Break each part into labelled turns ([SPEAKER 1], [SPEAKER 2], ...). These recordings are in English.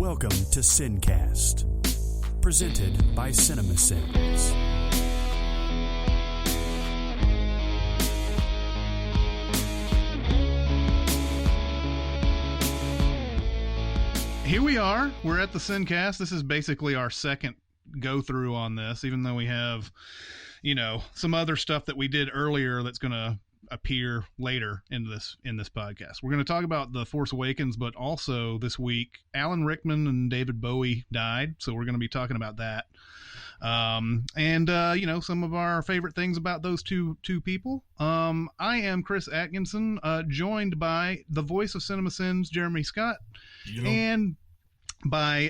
[SPEAKER 1] Welcome to Sincast, presented by Cinemasins.
[SPEAKER 2] Here we are. We're at the Sincast. This is basically our second go-through on this, even though we have, some other stuff that we did earlier that's going to appear later in this podcast. We're going to talk about The Force Awakens, but also this week, Alan Rickman and David Bowie died, so we're going to be talking about that. And some of our favorite things about those two people. I am Chris Atkinson, joined by the voice of Cinemasins, Jeremy Scott, and by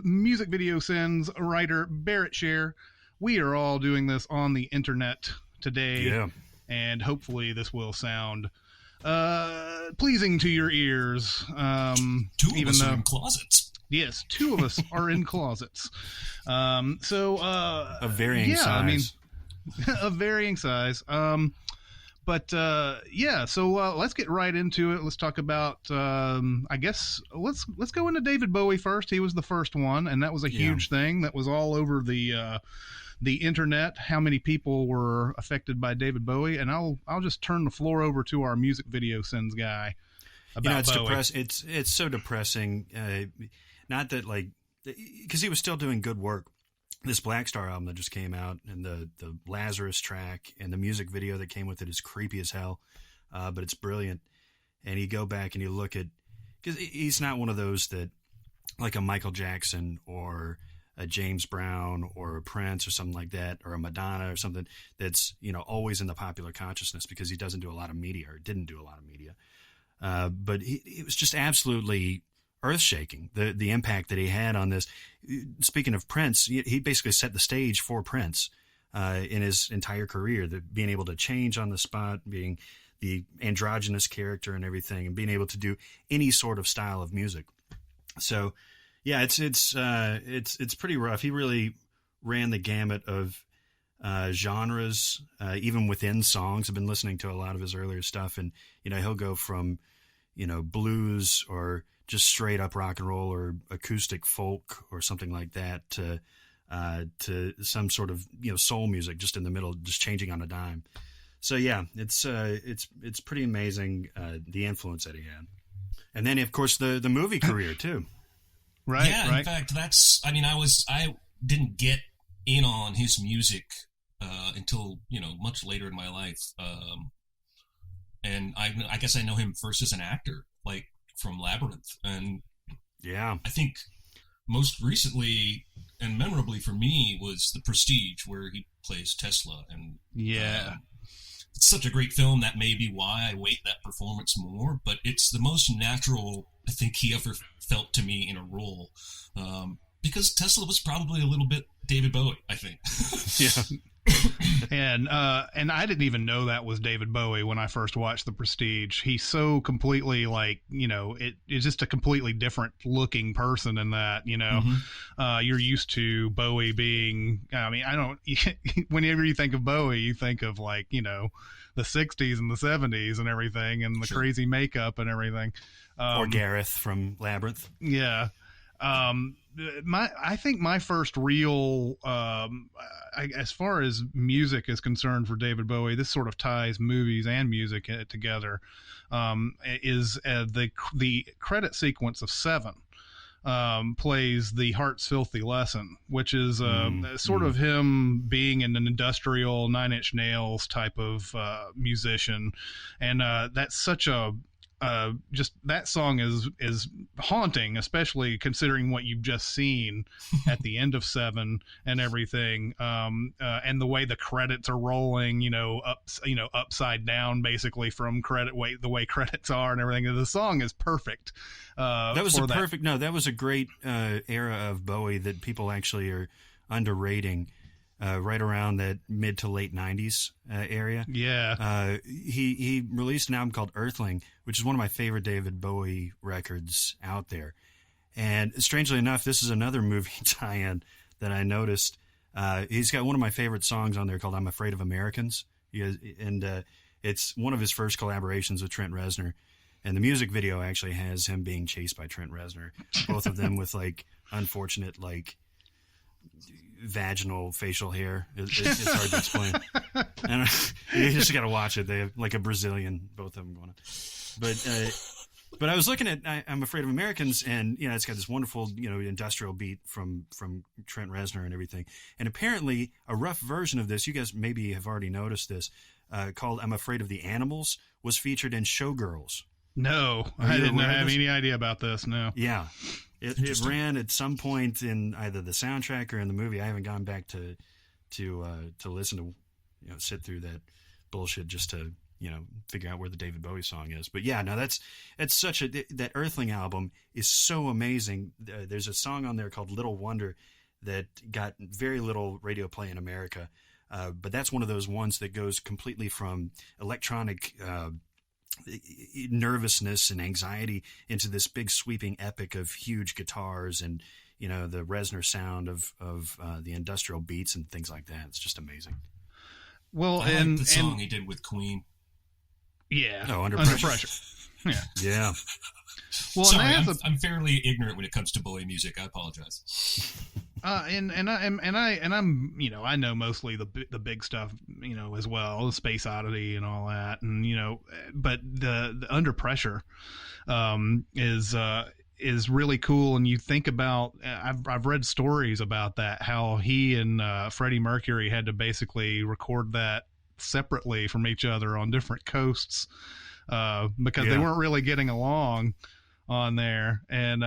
[SPEAKER 2] Music Video Sins writer Barrett Scher. We are all doing this on the internet today, and hopefully this will sound pleasing to your ears.
[SPEAKER 3] Two of us are in closets.
[SPEAKER 2] Yes, two of us are in closets.
[SPEAKER 4] Of varying size.
[SPEAKER 2] Of varying size. So let's get right into it. Let's talk about, let's go into David Bowie first. He was the first one, and that was a huge thing. That was all over the internet, how many people were affected by David Bowie. And I'll just turn the floor over to our Music Video Sins guy about
[SPEAKER 4] it's
[SPEAKER 2] Bowie.
[SPEAKER 4] It's so depressing. Not that, because he was still doing good work. This Black Star album that just came out, and the Lazarus track and the music video that came with it is creepy as hell, but it's brilliant. And you go back and you look at, because he's not one of those that, like a Michael Jackson or a James Brown or a Prince or something like that, or a Madonna or something that's, always in the popular consciousness, because he doesn't do a lot of media, or didn't do a lot of media. But it was just absolutely earth-shaking, the impact that he had on this. Speaking of Prince, he basically set the stage for Prince in his entire career, that being able to change on the spot, being the androgynous character and everything, and being able to do any sort of style of music. So yeah, it's pretty rough. He really ran the gamut of genres, even within songs. I've been listening to a lot of his earlier stuff, and he'll go from blues or just straight up rock and roll or acoustic folk or something like that to some sort of soul music just in the middle, just changing on a dime. So yeah, it's pretty amazing the influence that he had, and then of course the movie career too.
[SPEAKER 2] Right.
[SPEAKER 3] Yeah.
[SPEAKER 2] Right.
[SPEAKER 3] In fact, I didn't get in on his music until much later in my life, and I guess I know him first as an actor, like from Labyrinth, and I think most recently and memorably for me was The Prestige, where he plays Tesla, and it's such a great film. That may be why I weight that performance more, but it's the most natural I think he ever felt to me in a role, because Tesla was probably a little bit David Bowie, I think.
[SPEAKER 2] Yeah. And I didn't even know that was David Bowie when I first watched The Prestige. He's so completely it's just a completely different looking person in that, you're used to Bowie being, whenever you think of Bowie, you think of the 60s and the 70s and everything, and the crazy makeup and everything.
[SPEAKER 4] Or Gareth from Labyrinth.
[SPEAKER 2] Yeah. I think my first real, as far as music is concerned for David Bowie, this sort of ties movies and music together, is the credit sequence of Seven. Plays the Heart's Filthy Lesson, which is sort of him being an industrial Nine Inch Nails type of musician, and that's such a just that song is haunting, especially considering what you've just seen at the end of Seven and everything, and the way the credits are rolling, upside down, basically from the way credits are and everything. The song is perfect.
[SPEAKER 4] That was a great era of Bowie that people actually are underrating. Right around that mid to late 90s area.
[SPEAKER 2] Yeah.
[SPEAKER 4] He released an album called Earthling, which is one of my favorite David Bowie records out there. And strangely enough, this is another movie tie-in that I noticed. He's got one of my favorite songs on there called I'm Afraid of Americans. It's one of his first collaborations with Trent Reznor. And the music video actually has him being chased by Trent Reznor, both of them with like unfortunate like vaginal facial hair. It's hard to explain. And you just got to watch it. They have like a Brazilian, both of them going on. But I was looking at I'm Afraid of Americans, and it's got this wonderful industrial beat from Trent Reznor and everything. And apparently a rough version of this, you guys maybe have already noticed this, called I'm Afraid of the Animals, was featured in Showgirls.
[SPEAKER 2] No, I didn't have any idea about this. No.
[SPEAKER 4] Yeah. It ran at some point in either the soundtrack or in the movie. I haven't gone back to listen to, sit through that bullshit just to, figure out where the David Bowie song is. But yeah, no, that's such that Earthling album is so amazing. There's a song on there called Little Wonder that got very little radio play in America. But that's one of those ones that goes completely from electronic, nervousness and anxiety into this big sweeping epic of huge guitars and the Reznor sound of the industrial beats and things like that. It's just amazing.
[SPEAKER 2] Well,
[SPEAKER 3] I like the song he did with Queen.
[SPEAKER 2] Yeah.
[SPEAKER 4] Oh, Under Pressure.
[SPEAKER 2] Yeah.
[SPEAKER 3] Well, sorry, I'm fairly ignorant when it comes to Bowie music. I apologize.
[SPEAKER 2] I'm I know mostly the big stuff, as well, the Space Oddity and all that, and but the Under Pressure is really cool. And you think about, I've read stories about that, how he and Freddie Mercury had to basically record that separately from each other on different coasts because they weren't really getting along on there. And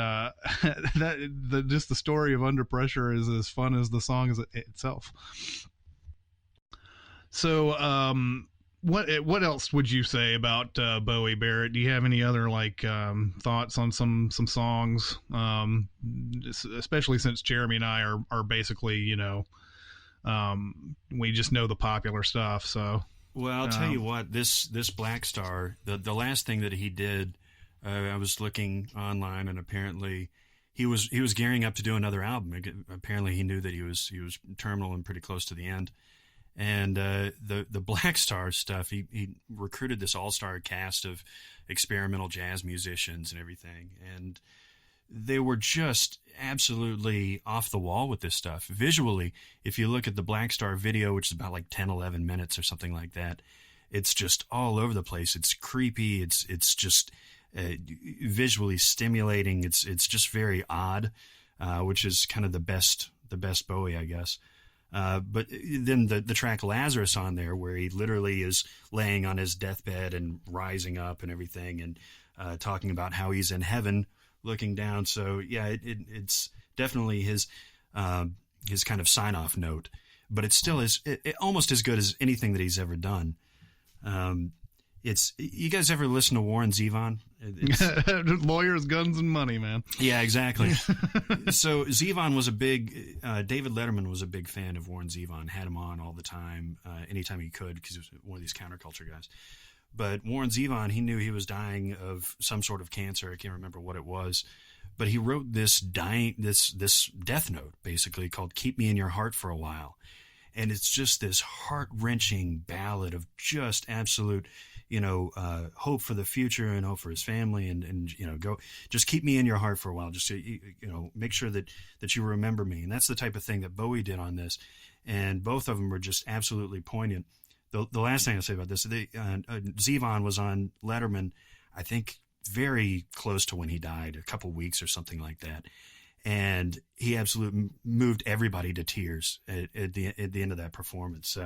[SPEAKER 2] just the story of Under Pressure is as fun as the song as itself. So what else would you say about Bowie, Barrett? Do you have any other thoughts on some songs, especially since Jeremy and I are basically we just know the popular stuff. So
[SPEAKER 4] well, I'll tell you what, this Black Star, the last thing that he did, I was looking online, and apparently he was gearing up to do another album. Apparently he knew that he was terminal and pretty close to the end. And the Black Star stuff, he recruited this all-star cast of experimental jazz musicians and everything, and they were just absolutely off the wall with this stuff. Visually, if you look at the Black Star video, which is about 10-11 minutes or something like that, it's just all over the place. It's creepy. It's just visually stimulating. It's just very odd, which is kind of the best Bowie, I guess. But then the track Lazarus on there, where he literally is laying on his deathbed and rising up and everything, and talking about how he's in heaven looking down. So yeah, it's definitely his kind of sign-off note, but it still is almost as good as anything that he's ever done. You guys ever listen to Warren Zevon?
[SPEAKER 2] Lawyers, guns, and money, man.
[SPEAKER 4] Yeah, exactly. So Zevon was David Letterman was a big fan of Warren Zevon, had him on all the time, anytime he could, because he was one of these counterculture guys. But Warren Zevon, he knew he was dying of some sort of cancer. I can't remember what it was. But he wrote this death note, basically, called Keep Me in Your Heart for a While. And it's just this heart-wrenching ballad of just absolute, hope for the future and hope for his family, and go, just keep me in your heart for a while. Just, make sure that you remember me. And that's the type of thing that Bowie did on this. And both of them were just absolutely poignant. The last thing I'll say about this, Zevon was on Letterman, I think, very close to when he died, a couple weeks or something like that. And he absolutely moved everybody to tears at the end of that performance.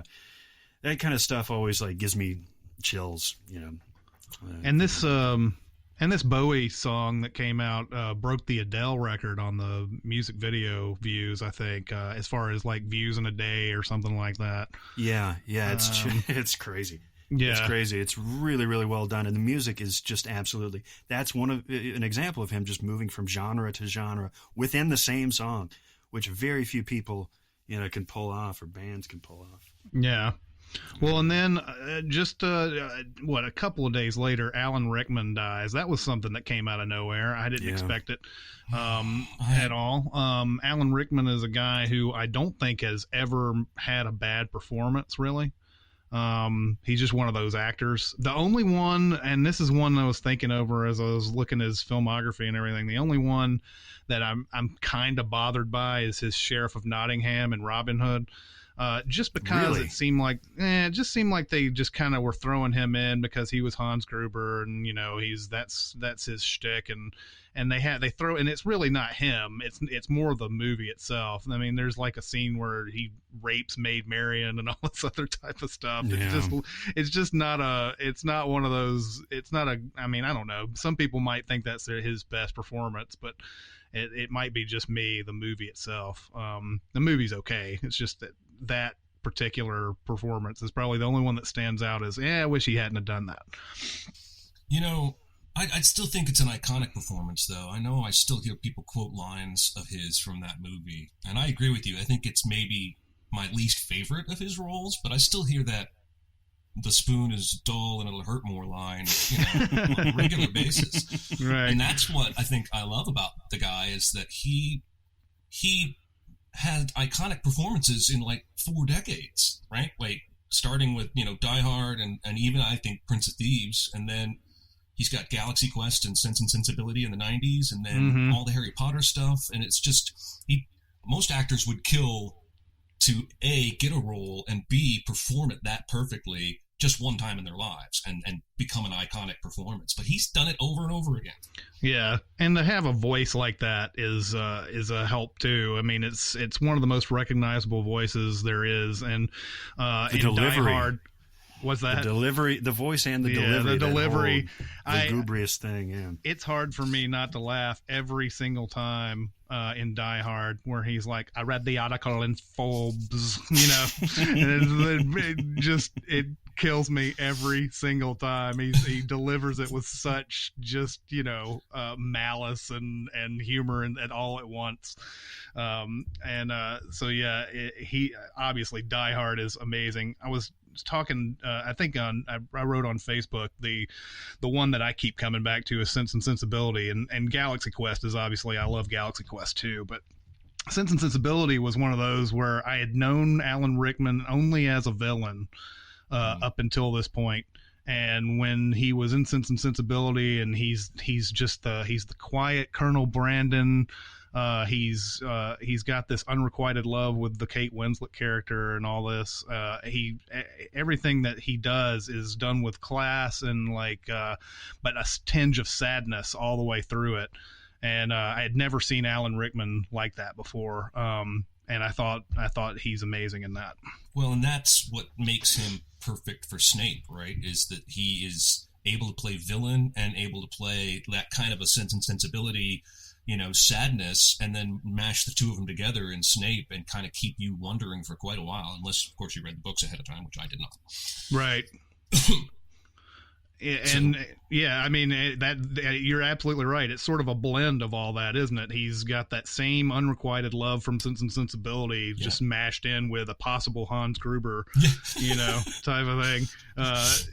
[SPEAKER 4] That kind of stuff always gives me chills,
[SPEAKER 2] And this Bowie song that came out broke the Adele record on the music video views, I think, as far as views in a day or something like that.
[SPEAKER 4] Yeah, it's crazy.
[SPEAKER 2] Yeah,
[SPEAKER 4] it's crazy. It's really, really well done, and the music is just absolutely. That's an example of him just moving from genre to genre within the same song, which very few people, can pull off, or bands can pull off.
[SPEAKER 2] Yeah. Well, and then just a couple of days later, Alan Rickman dies. That was something that came out of nowhere. I didn't expect it at all. Alan Rickman is a guy who I don't think has ever had a bad performance, really. He's just one of those actors. The only one, and this is one I was thinking over as I was looking at his filmography and everything, the only one that I'm kind of bothered by is his Sheriff of Nottingham and Robin Hood. Just because
[SPEAKER 4] Really?
[SPEAKER 2] it just seemed like they just kind of were throwing him in because he was Hans Gruber, and that's his shtick, and they throw, and it's really not him. It's more the movie itself. I mean, there's like a scene where he rapes Maid Marian and all this other type of stuff.
[SPEAKER 4] Yeah.
[SPEAKER 2] It's not one of those. It's not a. I mean, I don't know. Some people might think that's his best performance, but it might be just me. The movie itself, the movie's okay. It's just that particular performance is probably the only one that stands out as, I wish he hadn't have done that.
[SPEAKER 3] I still think it's an iconic performance, though. I know I still hear people quote lines of his from that movie, and I agree with you. I think it's maybe my least favorite of his roles, but I still hear that the spoon is dull and it'll hurt more line, on a regular basis.
[SPEAKER 2] Right.
[SPEAKER 3] And that's what I think I love about the guy, is that he had iconic performances in like 4 decades, right? Like starting with, Die Hard and even I think Prince of Thieves, and then he's got Galaxy Quest and Sense and Sensibility in the 90s, and then all the Harry Potter stuff. And it's just, most actors would kill to A, get a role, and B, perform it that perfectly just one time in their lives and become an iconic performance. But he's done it over and over again.
[SPEAKER 2] Yeah, and to have a voice like that is a help too. I mean, it's one of the most recognizable voices there is, and
[SPEAKER 4] the
[SPEAKER 2] in
[SPEAKER 4] delivery.
[SPEAKER 2] Die Hard, was that
[SPEAKER 4] the delivery, the voice and the delivery,
[SPEAKER 2] the delivery,
[SPEAKER 4] lugubrious thing. Yeah,
[SPEAKER 2] it's hard for me not to laugh every single time in Die Hard where he's like, "I read the article in Forbes," and it kills me every single time. He delivers it with such just malice and humor and all at once. He obviously, Die Hard is amazing. I was talking, I think I wrote on Facebook, the one that I keep coming back to is Sense and Sensibility, and Galaxy Quest is obviously, I love Galaxy Quest too, but Sense and Sensibility was one of those where I had known Alan Rickman only as a villain up until this point. And when he was in Sense and Sensibility, and he's the quiet Colonel Brandon. He's got this unrequited love with the Kate Winslet character and all this. Everything that he does is done with class and but a tinge of sadness all the way through it. And I had never seen Alan Rickman like that before. And I thought he's amazing in that.
[SPEAKER 3] Well, and that's what makes him perfect for Snape, right? Is that he is able to play villain and able to play that kind of a Sense and Sensibility, sadness, and then mash the two of them together in Snape and kind of keep you wondering for quite a while, unless, of course, you read the books ahead of time, which I did not.
[SPEAKER 2] Right. I mean, that you're absolutely right. It's sort of a blend of all that, isn't it? He's got that same unrequited love from Sense and Sensibility, just mashed in with a possible Hans Gruber, type of thing.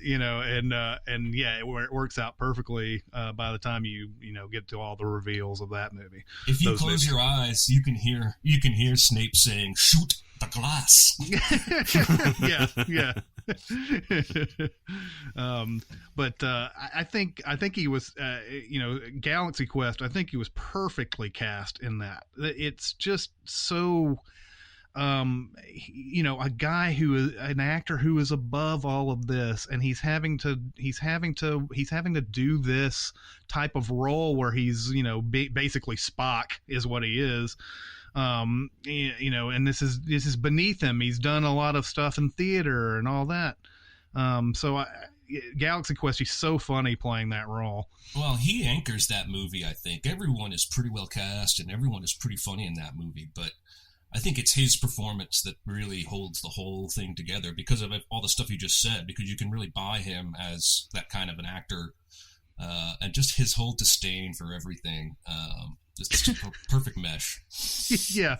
[SPEAKER 2] It works out perfectly by the time you get to all the reveals of that movie.
[SPEAKER 3] If you close your eyes, you can hear Snape saying, "Shoot the glass."
[SPEAKER 2] yeah. I think he was, Galaxy Quest, I think he was perfectly cast in that. It's just so, a guy who is an actor who is above all of this, and he's having to do this type of role where he's, basically Spock is what he is. And this is beneath him. He's done a lot of stuff in theater and all that. Galaxy Quest, he's so funny playing that role.
[SPEAKER 3] Well, he anchors that movie, I think. Everyone is pretty well cast and everyone is pretty funny in that movie, but I think it's his performance that really holds the whole thing together because of all the stuff you just said, because you can really buy him as that kind of an actor, and just his whole disdain for everything. It's just a perfect mesh.
[SPEAKER 2] Yeah,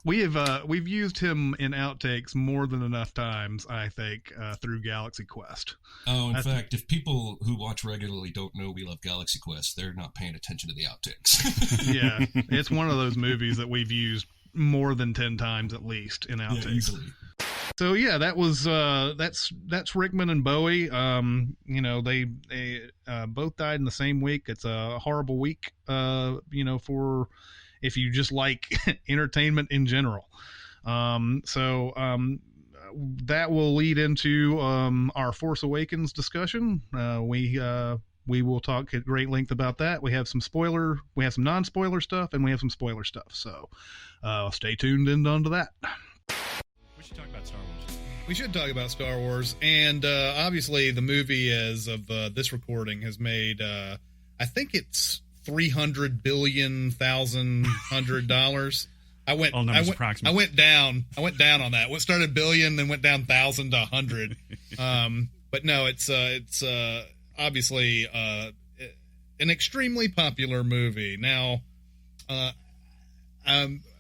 [SPEAKER 2] we've used him in outtakes more than enough times, I think, through Galaxy Quest.
[SPEAKER 3] Oh, in fact, if people who watch regularly don't know we love Galaxy Quest, they're not paying attention to the outtakes.
[SPEAKER 2] Yeah, it's one of those movies that we've used more than 10 times at least in outtakes.
[SPEAKER 3] Yeah, easily.
[SPEAKER 2] So yeah, that was that's Rickman and Bowie. They both died in the same week. It's a horrible week, for if you just like entertainment in general. That will lead into our Force Awakens discussion. We will talk at great length about that. We have some non-spoiler stuff, and we have some spoiler stuff. So stay tuned in onto that.
[SPEAKER 5] We should talk about Star Wars.
[SPEAKER 6] We should talk about Star Wars, and obviously the movie, as of this recording, has made I think it's $300 billion $1,000. I went down on that. What started billion, then went down 1,000 to 100. But no, it's obviously an extremely popular movie. Now,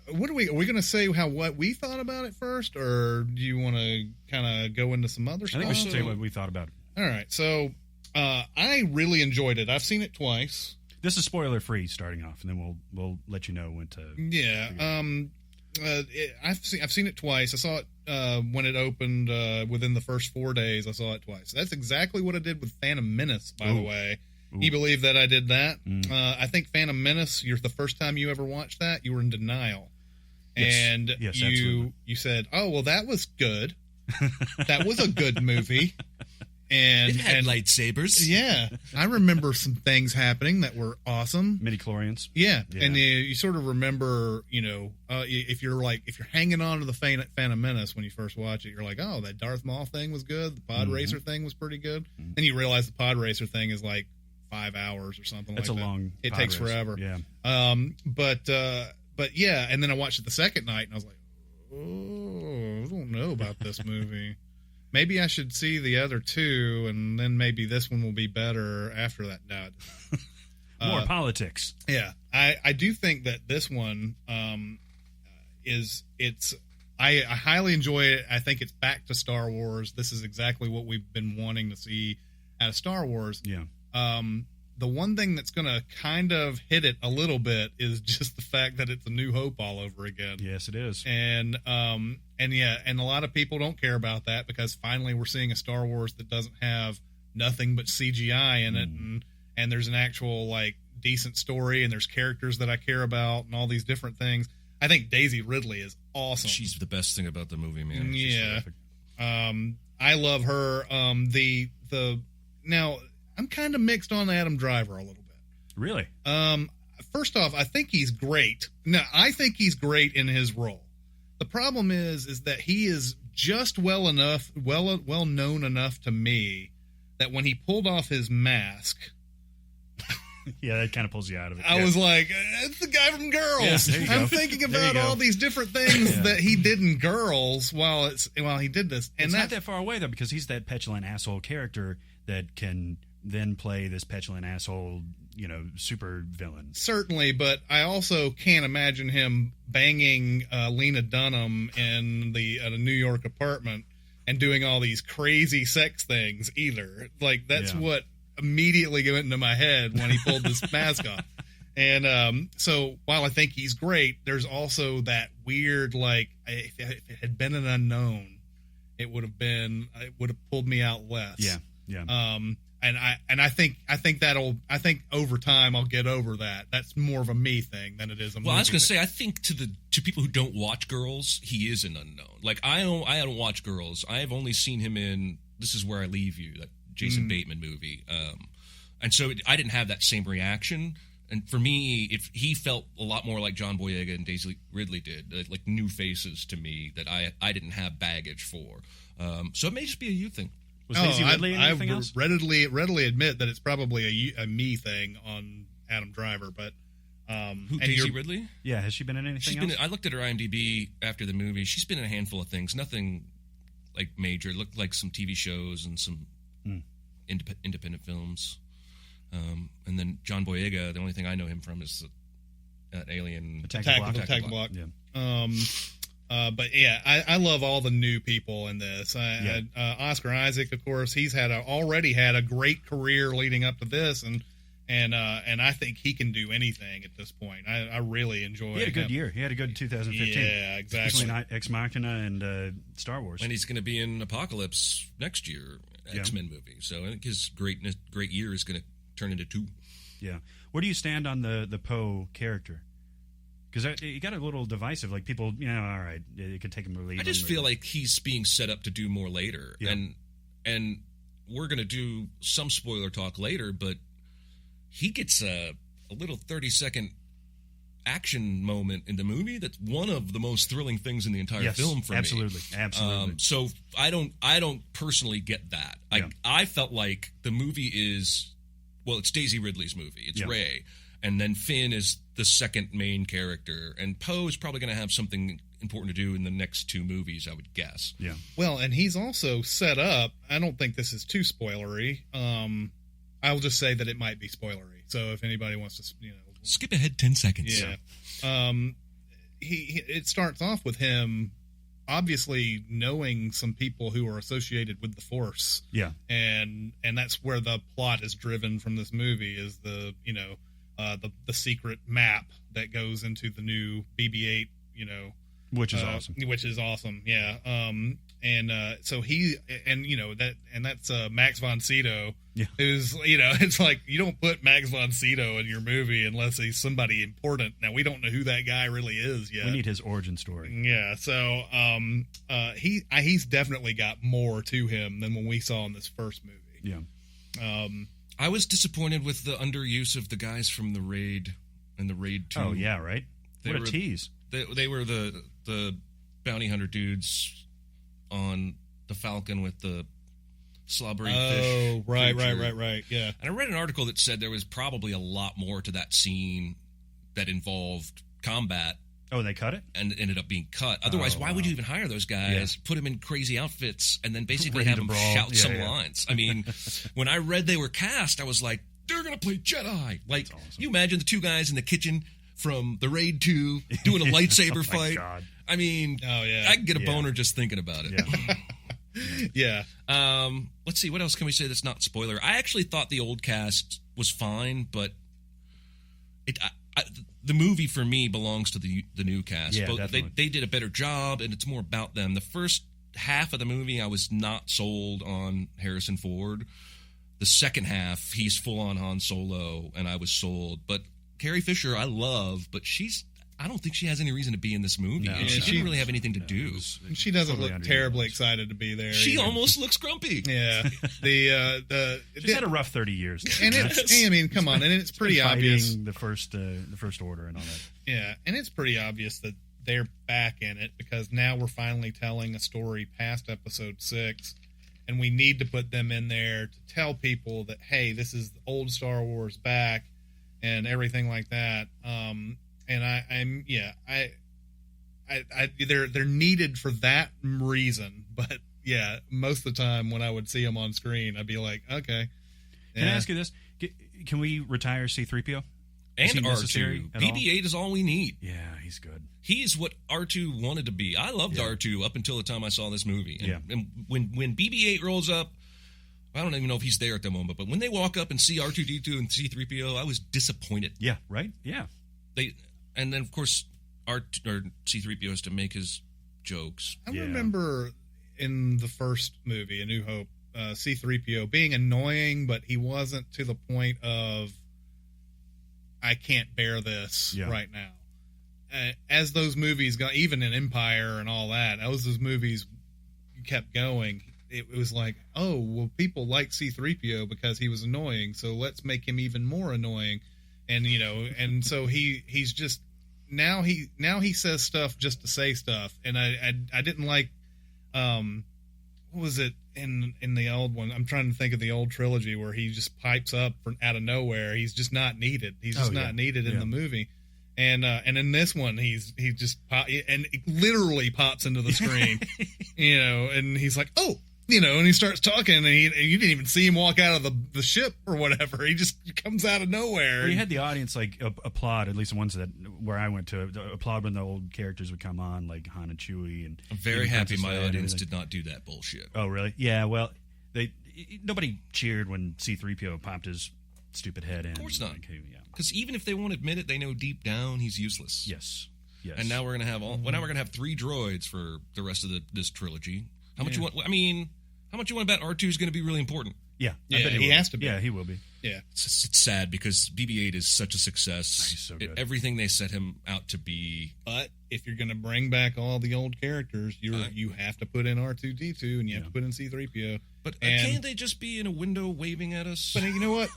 [SPEAKER 6] what are we going to say? What we thought about it first, or do you want to kind of go into some other stuff?
[SPEAKER 5] I think we should say what we thought about it.
[SPEAKER 6] All right, so I really enjoyed it. I've seen it twice.
[SPEAKER 5] This is spoiler free starting off, and then we'll let you know when to.
[SPEAKER 6] Yeah, I've seen it twice. I saw it when it opened within the first 4 days. I saw it twice. That's exactly what I did with Phantom Menace, by the way. Ooh. You believe that I did that? I think Phantom Menace, the first time you ever watched that, you were in denial.
[SPEAKER 5] Yes.
[SPEAKER 6] And
[SPEAKER 5] yes,
[SPEAKER 6] you said, "Oh, well, that was good. That was a good movie." And
[SPEAKER 3] it had lightsabers.
[SPEAKER 6] Yeah, I remember some things happening that were awesome.
[SPEAKER 5] Midi-chlorians.
[SPEAKER 6] Yeah. And you sort of remember, if you're hanging on to the Phantom Menace when you first watch it, you're like, "Oh, that Darth Maul thing was good. The pod racer thing was pretty good." Then you realize the pod racer thing is like 5 hours or something.
[SPEAKER 5] It's
[SPEAKER 6] like that.
[SPEAKER 5] It's a long.
[SPEAKER 6] It takes
[SPEAKER 5] race.
[SPEAKER 6] forever.
[SPEAKER 5] Yeah.
[SPEAKER 6] But yeah, and then I watched it the second night, and I was like, "Oh, I don't know about this movie. Maybe I should see the other two, and then maybe this one will be better after that."
[SPEAKER 5] More politics.
[SPEAKER 6] Yeah, I do think that this one I highly enjoy it. I think it's back to Star Wars. This is exactly what we've been wanting to see out of Star Wars.
[SPEAKER 5] Yeah.
[SPEAKER 6] The one thing that's going to kind of hit it a little bit is just the fact that it's A New Hope all over again.
[SPEAKER 5] Yes, it is.
[SPEAKER 6] And a lot of people don't care about that because finally we're seeing a Star Wars that doesn't have nothing but CGI in it, and there's an actual decent story, and there's characters that I care about, and all these different things. I think Daisy Ridley is awesome.
[SPEAKER 3] She's the best thing about the movie, man.
[SPEAKER 6] Yeah. I love her. Now I'm kind of mixed on Adam Driver a little bit.
[SPEAKER 5] Really?
[SPEAKER 6] First off, I think he's great. No, I think he's great in his role. The problem is that he is just well known enough to me that when he pulled off his mask,
[SPEAKER 5] yeah, that kind of pulls you out of it.
[SPEAKER 6] I was like, it's the guy from Girls.
[SPEAKER 5] Yeah,
[SPEAKER 6] I'm thinking about all these different things that he did in Girls while he did this. And
[SPEAKER 5] it's not that far away though, because he's that petulant asshole character that can then play this petulant asshole, super villain.
[SPEAKER 6] Certainly, but I also can't imagine him banging Lena Dunham in a New York apartment and doing all these crazy sex things either. That's what immediately went into my head when he pulled this mask off. And so while I think he's great, there's also that weird, if it had been an unknown, it would have pulled me out less.
[SPEAKER 5] Yeah. Yeah.
[SPEAKER 6] And I think over time I'll get over that. That's more of a me thing than it is a movie.
[SPEAKER 3] Well, I was going to say, I think to people who don't watch Girls, he is an unknown. I don't watch Girls. I have only seen him in This Is Where I Leave You, that Jason Bateman movie. And so I didn't have that same reaction. And for me, if he felt a lot more like John Boyega and Daisy Ridley did, like new faces to me that I didn't have baggage for. So it may just be a you thing.
[SPEAKER 5] Was Daisy Ridley in anything else?
[SPEAKER 6] I readily admit that it's probably a me thing on Adam Driver, but
[SPEAKER 3] Daisy Ridley?
[SPEAKER 5] Yeah, has she been in anything else?
[SPEAKER 3] I looked at her IMDb after the movie. She's been in a handful of things. Nothing major. It looked like some TV shows and some independent films. And then John Boyega, the only thing I know him from is that Alien
[SPEAKER 6] Attack the Block. Yeah. But yeah, I love all the new people in this. Oscar Isaac, of course, he's already had a great career leading up to this, and And I think he can do anything at this point. I really enjoy.
[SPEAKER 5] He had a good year. He had a good 2015.
[SPEAKER 6] Yeah, exactly.
[SPEAKER 5] Between Ex Machina and Star Wars.
[SPEAKER 7] And he's going to be in Apocalypse next year, X-Men movie. So I think his great year is going to turn into 2.
[SPEAKER 5] Yeah. Where do you stand on the Poe character? Because it got a little divisive. Like people, all right, it could take him or leave him.
[SPEAKER 7] I just feel like he's being set up to do more later.
[SPEAKER 5] Yeah.
[SPEAKER 7] And we're going to do some spoiler talk later, but he gets a little 30-second action moment in the movie that's one of the most thrilling things in the entire film for me.
[SPEAKER 5] Absolutely.
[SPEAKER 7] So I don't personally get that.
[SPEAKER 5] Yeah.
[SPEAKER 7] I felt like the movie is, well, it's Daisy Ridley's movie. It's Rey. And then Finn is the second main character. And Poe is probably going to have something important to do in the next 2 movies, I would guess.
[SPEAKER 5] Yeah.
[SPEAKER 6] Well, and he's also set up, I don't think this is too spoilery. I'll just say that it might be spoilery. So if anybody wants to,
[SPEAKER 7] skip ahead 10 seconds.
[SPEAKER 6] Yeah. It starts off with him obviously knowing some people who are associated with the Force.
[SPEAKER 5] Yeah.
[SPEAKER 6] And that's where the plot is driven from this movie is the secret map that goes into the new BB-8,
[SPEAKER 5] which is awesome.
[SPEAKER 6] Which is awesome. Yeah. So that's Max von Sydow.
[SPEAKER 5] Yeah.
[SPEAKER 6] Who's, it's like you don't put Max von Sydow in your movie unless he's somebody important. Now we don't know who that guy really is yet.
[SPEAKER 5] We need his origin story.
[SPEAKER 6] Yeah. So he's definitely got more to him than when we saw in this first movie.
[SPEAKER 5] Yeah.
[SPEAKER 7] I was disappointed with the underuse of the guys from the Raid and the Raid 2.
[SPEAKER 5] Oh yeah, right. What a tease.
[SPEAKER 7] They were the bounty hunter dudes on the Falcon with the slobbery fish.
[SPEAKER 6] Oh, right. Yeah.
[SPEAKER 7] And I read an article that said there was probably a lot more to that scene that involved combat.
[SPEAKER 5] Oh, they cut it?
[SPEAKER 7] And it ended up being cut. Otherwise, why would you even hire those guys, put them in crazy outfits, and then basically have them shout some lines? I mean, when I read they were cast, I was like, they're going to play Jedi. Like, awesome. You imagine the 2 guys in the kitchen from the Raid 2 doing a lightsaber fight.
[SPEAKER 5] God.
[SPEAKER 7] I mean, I can get a boner just thinking about it.
[SPEAKER 6] Yeah.
[SPEAKER 7] Let's see, what else can we say that's not spoiler? I actually thought the old cast was fine, but the movie for me belongs to the new cast.
[SPEAKER 5] Yeah, definitely.
[SPEAKER 7] They did a better job, and it's more about them. The first half of the movie, I was not sold on Harrison Ford. The second half, he's full on Han Solo, and I was sold. But Carrie Fisher, I love, but I don't think she has any reason to be in this movie.
[SPEAKER 5] No,
[SPEAKER 7] and she didn't really have anything to do.
[SPEAKER 6] She doesn't look terribly excited to be there.
[SPEAKER 7] She almost looks grumpy.
[SPEAKER 6] Yeah.
[SPEAKER 5] She's had a rough 30 years.
[SPEAKER 6] And I mean, come on, and it's pretty obvious.
[SPEAKER 5] The first order and all that.
[SPEAKER 6] Yeah, and it's pretty obvious that they're back in it because now we're finally telling a story past episode 6, and we need to put them in there to tell people that, hey, this is the old Star Wars back and everything like that. And they're needed for that reason, but yeah, most of the time when I would see them on screen, I'd be like, okay. Yeah.
[SPEAKER 5] Can I ask you this? Can we retire C-3PO?
[SPEAKER 7] And R2. BB-8 is all we need.
[SPEAKER 5] Yeah, he's good.
[SPEAKER 7] He's what R2 wanted to be. I loved R2 up until the time I saw this movie. And when BB-8 rolls up, I don't even know if he's there at the moment, but when they walk up and see R2-D2 and C-3PO, I was disappointed.
[SPEAKER 5] Yeah, right? Yeah.
[SPEAKER 7] And then, of course, C-3PO has to make his jokes.
[SPEAKER 6] I remember in the first movie, A New Hope, C-3PO being annoying, but he wasn't to the point of, I can't bear this right now. As those movies got, even in Empire and all that, as those movies kept going, it was like, oh, well, people like C-3PO because he was annoying, so let's make him even more annoying. And and so he's just now he says stuff just to say stuff, and I didn't like what was it in the old one? I'm trying to think of the old trilogy where he just pipes up out of nowhere. He's just not needed. He's just not needed in the movie. And in this one, he just and it literally pops into the screen, and he's like, oh. And he starts talking, and you didn't even see him walk out of the ship or whatever. He just comes out of nowhere.
[SPEAKER 5] Well, you had the audience applaud, at least the ones where I went to applaud when the old characters would come on, like Han and Chewie. And
[SPEAKER 7] I'm very happy my audience did not do that bullshit.
[SPEAKER 5] Oh, really? Yeah. Well, nobody cheered when C-3PO popped his stupid head in.
[SPEAKER 7] Of course not.
[SPEAKER 5] Like, yeah.
[SPEAKER 7] Because even if they won't admit it, they know deep down he's useless.
[SPEAKER 5] Yes.
[SPEAKER 7] And now we're gonna have now we're gonna have 3 droids for the rest of this trilogy. How much you want? I mean, how much you want to bet R2 is going to be really important?
[SPEAKER 5] Yeah,
[SPEAKER 6] I bet he has to be.
[SPEAKER 5] Yeah, he will be.
[SPEAKER 6] Yeah,
[SPEAKER 7] it's sad because BB-8 is such a success.
[SPEAKER 5] He's so good.
[SPEAKER 7] Everything they set him out to be.
[SPEAKER 6] But if you're going to bring back all the old characters, you have to put in R2D2 and you have to put in C-3PO.
[SPEAKER 7] But can't they just be in a window waving at us?
[SPEAKER 6] But you know what?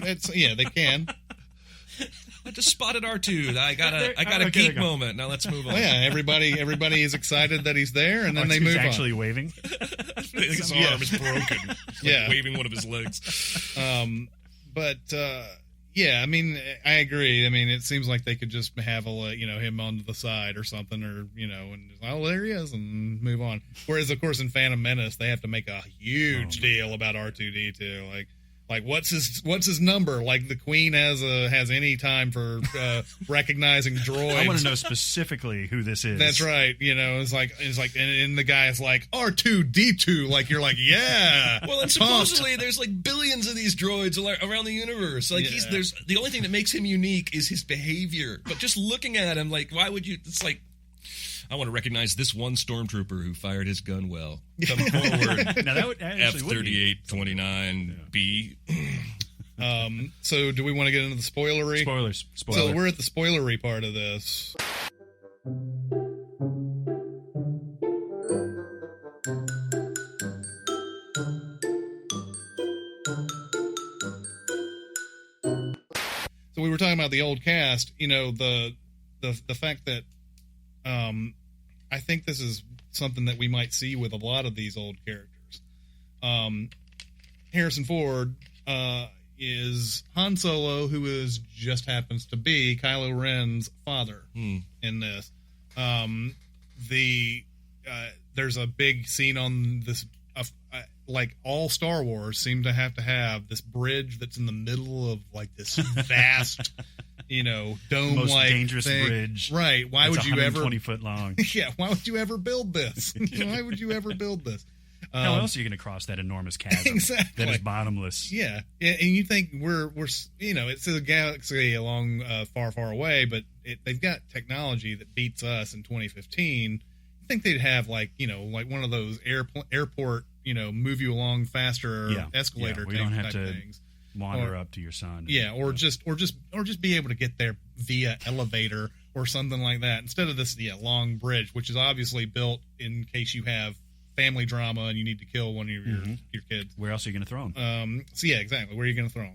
[SPEAKER 6] They can.
[SPEAKER 7] I just spotted R2. I got a geek moment. Now let's move on.
[SPEAKER 6] Oh, yeah, everybody is excited that he's there, and then
[SPEAKER 5] R2's
[SPEAKER 6] they move
[SPEAKER 5] actually
[SPEAKER 6] on.
[SPEAKER 5] waving.
[SPEAKER 7] His arm is broken.
[SPEAKER 6] Yeah,
[SPEAKER 7] waving one of his legs.
[SPEAKER 6] Yeah, I mean, I agree. I mean, it seems like they could just have him on the side or something, or and there he is, and move on. Whereas, of course, in Phantom Menace, they have to make a huge deal about R2D2, like what's his number? Like the Queen has any time for recognizing droids.
[SPEAKER 5] I want to know specifically who this is.
[SPEAKER 6] That's right. It's like, and the guy is like R2D2. Like you're like, yeah.
[SPEAKER 7] Well, and supposedly there's like billions of these droids around the universe. Like there's the only thing that makes him unique is his behavior. But just looking at him, like, why would you? It's like, I want to recognize this one stormtrooper who fired his gun well. Come forward.
[SPEAKER 5] Now that would actually
[SPEAKER 7] F-3829B.
[SPEAKER 6] So do we want to get into the spoilery?
[SPEAKER 5] Spoilers.
[SPEAKER 6] So we're at the spoilery part of this. So we were talking about the old cast, the fact that I think this is something that we might see with a lot of these old characters. Harrison Ford is Han Solo, who just happens to be Kylo Ren's father in this. There's a big scene on this. Like all Star Wars seem to have this bridge that's in the middle of like this vast, dome-like
[SPEAKER 5] most dangerous
[SPEAKER 6] thing.
[SPEAKER 5] Bridge,
[SPEAKER 6] right? Why would you ever
[SPEAKER 5] 20-foot long?
[SPEAKER 6] Yeah, why would you ever build this? Why would you ever build this?
[SPEAKER 5] How else are you going to cross that enormous chasm
[SPEAKER 6] exactly.
[SPEAKER 5] that is bottomless?
[SPEAKER 6] Yeah, and you think we're it's a galaxy along far, far away, but they've got technology that beats us in 2015. I think they'd have like one of those airport move you along faster escalator
[SPEAKER 5] we don't have to
[SPEAKER 6] things.
[SPEAKER 5] Wander up to your son.
[SPEAKER 6] Yeah, or just be able to get there via elevator or something like that instead of this long bridge, which is obviously built in case you have family drama and you need to kill one of your kids.
[SPEAKER 5] Where else are you going to throw them?
[SPEAKER 6] So yeah, exactly. Where are you going to throw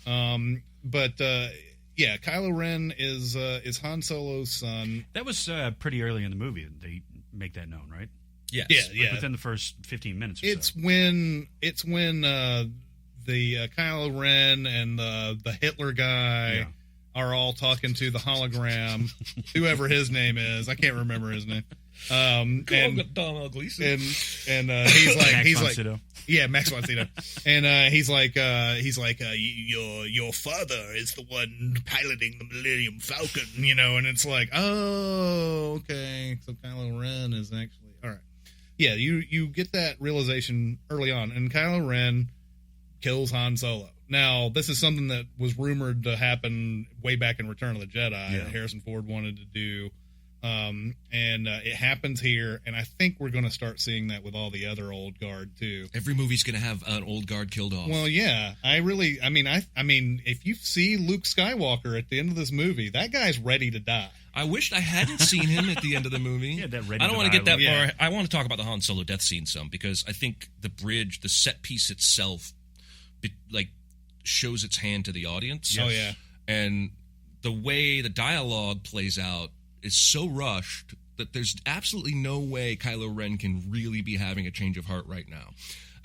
[SPEAKER 6] them? Kylo Ren is Han Solo's son.
[SPEAKER 5] That was pretty early in the movie. They make that known, right?
[SPEAKER 7] Yes.
[SPEAKER 6] Yeah.
[SPEAKER 5] Within the first 15 minutes or
[SPEAKER 6] it's
[SPEAKER 5] so.
[SPEAKER 6] when the Kylo Ren and the Hitler guy are all talking to the hologram, whoever his name is. I can't remember his name. And he's like, yeah, Max von Sydow. And he's like, your father is the one piloting the Millennium Falcon, and it's like, oh, okay. So Kylo Ren is actually, all right. Yeah, you get that realization early on, and Kylo Ren kills Han Solo. Now, this is something that was rumored to happen way back in Return of the Jedi that Harrison Ford wanted to do. It happens here, and I think we're going to start seeing that with all the other old guard too.
[SPEAKER 7] Every movie's going to have an old guard killed off.
[SPEAKER 6] Well, yeah, I mean, if you see Luke Skywalker at the end of this movie, that guy's ready to die.
[SPEAKER 7] I wished I hadn't seen him at the end of the movie.
[SPEAKER 5] Yeah, that
[SPEAKER 7] I don't want to get that far. I want to talk about the Han Solo death scene some, because I think the bridge, the set piece itself, shows its hand to the audience.
[SPEAKER 6] Yes. Oh yeah,
[SPEAKER 7] and the way the dialogue plays out is so rushed that there's absolutely no way Kylo Ren can really be having a change of heart right now.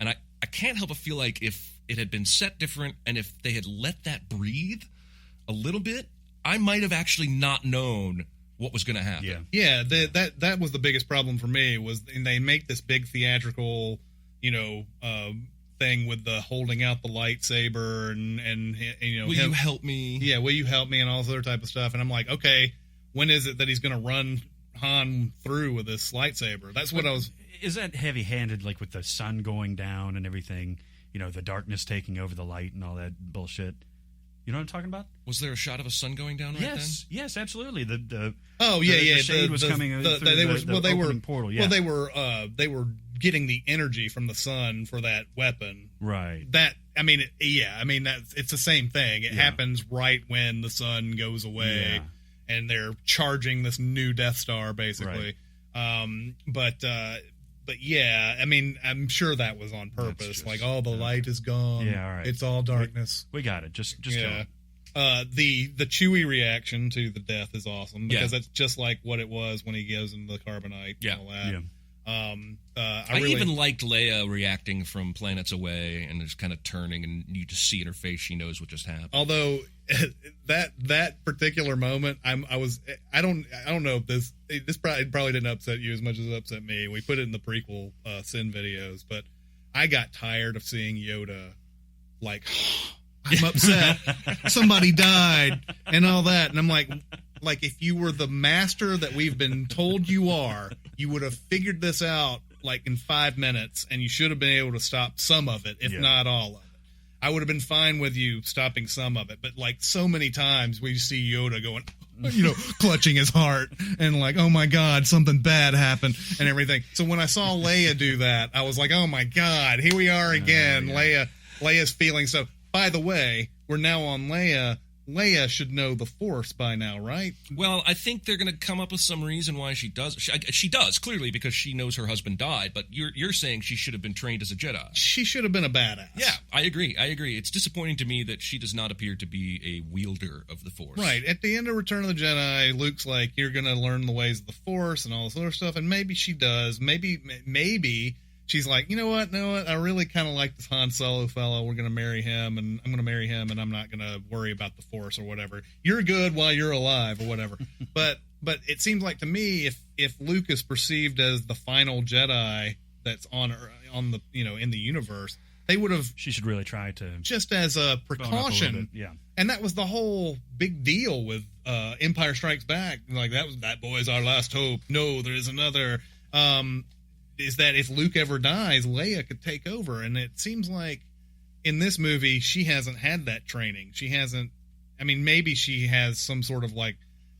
[SPEAKER 7] And I can't help but feel like if it had been set different and if they had let that breathe a little bit, I might have actually not known what was going to happen.
[SPEAKER 6] Yeah. That was the biggest problem for me, was they make this big theatrical, thing with the holding out the lightsaber and
[SPEAKER 7] will you help me?
[SPEAKER 6] Yeah, will you help me and all this other type of stuff. And I'm like, okay, when is it that he's going to run Han through with this lightsaber? That's what I was...
[SPEAKER 5] Is that heavy-handed, like with the sun going down and everything, the darkness taking over the light and all that bullshit? You know what I'm talking about?
[SPEAKER 7] Was there a shot of a sun going down right then?
[SPEAKER 5] Yes, absolutely. The
[SPEAKER 6] shade
[SPEAKER 5] was coming through the opening portal. Yeah.
[SPEAKER 6] Well, they were getting the energy from the sun for that weapon.
[SPEAKER 5] Right.
[SPEAKER 6] It's the same thing. It happens right when the sun goes away, and they're charging this new Death Star, basically. Right. But yeah, I mean, I'm sure that was on purpose. Like, the light is gone.
[SPEAKER 5] Yeah, all right.
[SPEAKER 6] It's all darkness.
[SPEAKER 5] We got it. Just
[SPEAKER 6] go. The Chewie reaction to the death is awesome because that's just like what it was when he goes into the carbonite. And all that.
[SPEAKER 5] Yeah.
[SPEAKER 7] I even liked Leia reacting from planets away and just kind of turning, and you just see in her face she knows what just happened.
[SPEAKER 6] Although that particular moment, I don't know if this probably didn't upset you as much as it upset me. We put it in the prequel Sin videos, but I got tired of seeing Yoda like, I'm upset, somebody died, and all that, and I'm like if you were the master that we've been told you are, you would have figured this out like in 5 minutes, and you should have been able to stop some of it, if not all of it. I would have been fine with you stopping some of it, but like so many times we see Yoda going, clutching his heart and like, oh my God, something bad happened and everything. So when I saw Leia do that, I was like, oh my God, here we are again. Leia's feeling. So by the way, we're now on Leia. Leia should know the Force by now, right?
[SPEAKER 7] Well, I think they're going to come up with some reason why she does. She does, clearly, because she knows her husband died, but you're saying she should have been trained as a Jedi.
[SPEAKER 6] She should have been a badass.
[SPEAKER 7] Yeah, I agree. It's disappointing to me that she does not appear to be a wielder of the Force.
[SPEAKER 6] Right. At the end of Return of the Jedi, Luke's like, you're going to learn the ways of the Force and all this other stuff, and maybe she does. Maybe she's like, you know what? I really kind of like this Han Solo fellow. We're going to marry him, and I'm going to marry him, and I'm not going to worry about the Force or whatever. You're good while you're alive or whatever. But it seems like to me, if Luke is perceived as the final Jedi that's on the in the universe, they would have.
[SPEAKER 5] She should really try to,
[SPEAKER 6] just as a precaution.
[SPEAKER 5] Yeah.
[SPEAKER 6] And that was the whole big deal with Empire Strikes Back. Like that boy's our last hope. No, there is another. Is that if Luke ever dies, Leia could take over. And it seems like in this movie, she hasn't had that training. She hasn't, maybe she has some sort of like,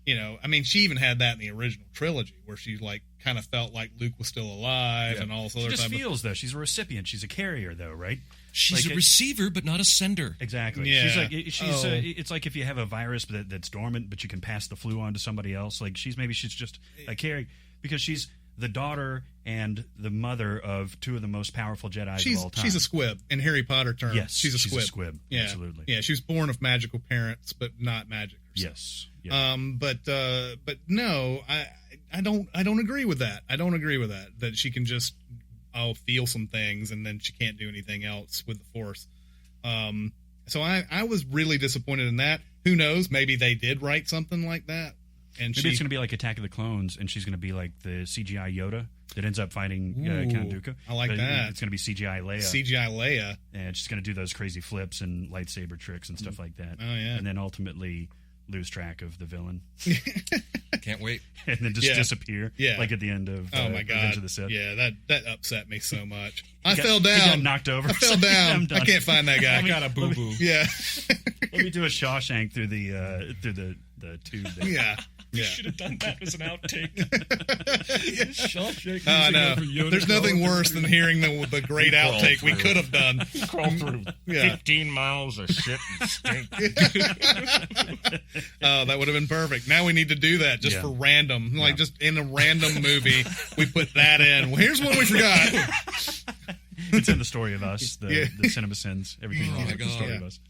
[SPEAKER 6] she even had that in the original trilogy where she like kind of felt like Luke was still alive and all this other
[SPEAKER 5] stuff.
[SPEAKER 6] She
[SPEAKER 5] just feels, though. She's a recipient. She's a carrier, though, right?
[SPEAKER 7] She's like a receiver, but not a sender.
[SPEAKER 5] Exactly.
[SPEAKER 6] Yeah.
[SPEAKER 5] It's like if you have a virus that's dormant, but you can pass the flu on to somebody else. Like she's just a carrier because she's the daughter and the mother of two of the most powerful Jedi of all time.
[SPEAKER 6] She's a squib in Harry Potter terms.
[SPEAKER 5] Yes,
[SPEAKER 6] she's a squib. Yeah,
[SPEAKER 5] absolutely.
[SPEAKER 6] Yeah, she was born of magical parents, but not magic herself.
[SPEAKER 5] Yes.
[SPEAKER 6] But no, I don't agree with that. I don't agree with that. That she can just feel some things and then she can't do anything else with the Force. So I was really disappointed in that. Who knows? Maybe they did write something like that. And
[SPEAKER 5] maybe it's going to be like Attack of the Clones, and she's going to be like the CGI Yoda that ends up fighting Count Dooku.
[SPEAKER 6] I like that.
[SPEAKER 5] It's going to be CGI Leia.
[SPEAKER 6] CGI Leia.
[SPEAKER 5] And she's going to do those crazy flips and lightsaber tricks and stuff like that.
[SPEAKER 6] Oh, yeah.
[SPEAKER 5] And then ultimately lose track of the villain.
[SPEAKER 7] Can't wait.
[SPEAKER 5] And then just disappear.
[SPEAKER 6] Yeah.
[SPEAKER 5] Like at the end of
[SPEAKER 6] oh my God.
[SPEAKER 5] Revenge of the Sith.
[SPEAKER 6] Yeah, that upset me so much. I fell down.
[SPEAKER 5] He got knocked over.
[SPEAKER 6] I fell down. I can't find that guy.
[SPEAKER 7] I got a boo-boo.
[SPEAKER 6] Yeah.
[SPEAKER 5] Let me do a Shawshank through the tube there.
[SPEAKER 6] Yeah.
[SPEAKER 7] We should have done that as an outtake.
[SPEAKER 6] I know. There's nothing worse than hearing the great outtake we could have done.
[SPEAKER 7] Crawl through 15 miles of shit and stink.
[SPEAKER 6] That would have been perfect. Now we need to do that just for random. Like just in a random movie, we put that in. Well, here's one we forgot.
[SPEAKER 5] It's in the story of us, the Cinemasins. Everything is the story of us.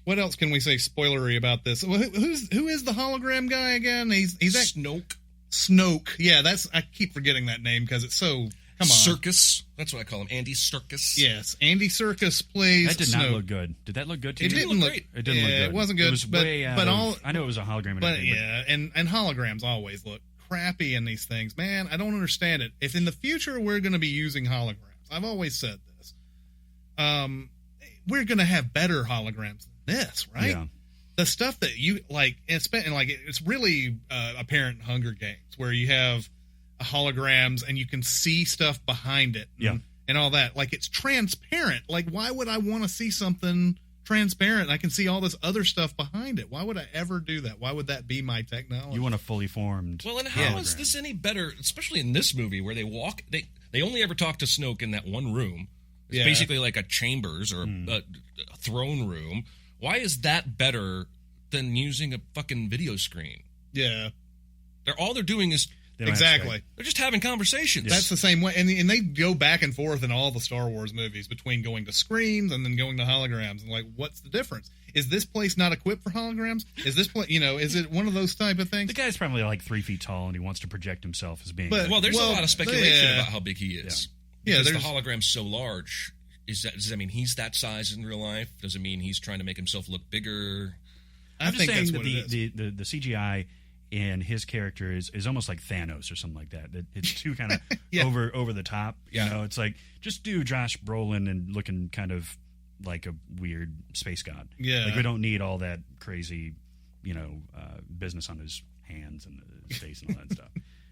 [SPEAKER 6] What else can we say spoilery about this? Who is the hologram guy again? He's that Snoke. Yeah, I keep forgetting that name because it's so. Come on,
[SPEAKER 7] Serkis. That's what I call him, Andy Serkis.
[SPEAKER 6] Yes, Andy Serkis plays.
[SPEAKER 5] That did
[SPEAKER 6] Snoke.
[SPEAKER 5] not look good. Did that look good to you?
[SPEAKER 6] It didn't look.
[SPEAKER 5] It didn't look good.
[SPEAKER 6] It wasn't good.
[SPEAKER 5] It was way out of, I know it was a hologram.
[SPEAKER 6] And holograms always look crappy in these things. Man, I don't understand it. If in the future we're going to be using holograms, I've always said this. We're going to have better holograms than this, right?
[SPEAKER 5] Yeah.
[SPEAKER 6] The stuff that you like, it's really apparent in Hunger Games where you have holograms and you can see stuff behind it, and all that. Like it's transparent. Like why would I want to see something transparent. I can see all this other stuff behind it. Why would I ever do that? Why would that be my technology?
[SPEAKER 5] You want a fully formed.
[SPEAKER 7] Well, and how is this any better, especially in this movie where they only ever talk to Snoke in that one room. It's basically like a chambers or a throne room. Why is that better than using a fucking video screen?
[SPEAKER 6] Yeah.
[SPEAKER 7] All they're doing is...
[SPEAKER 6] Exactly.
[SPEAKER 7] They're just having conversations.
[SPEAKER 6] That's the same way. And they go back and forth in all the Star Wars movies between going to screens and then going to holograms. And, like, what's the difference? Is this place not equipped for holograms? Is this place, is it one of those type of things?
[SPEAKER 5] The guy's probably like 3 feet tall and he wants to project himself as being...
[SPEAKER 7] Well, there's a lot of speculation about how big he is.
[SPEAKER 6] Yeah,
[SPEAKER 7] because the hologram's so large. Does that mean he's that size in real life? Does it mean he's trying to make himself look bigger?
[SPEAKER 5] I'm just saying that the CGI in his character is almost like Thanos or something like that. It's too kind of over the top.
[SPEAKER 7] Yeah.
[SPEAKER 5] It's like, just do Josh Brolin and looking kind of like a weird space god.
[SPEAKER 6] Yeah.
[SPEAKER 5] Like, we don't need all that crazy, business on his hands and his face and all that stuff.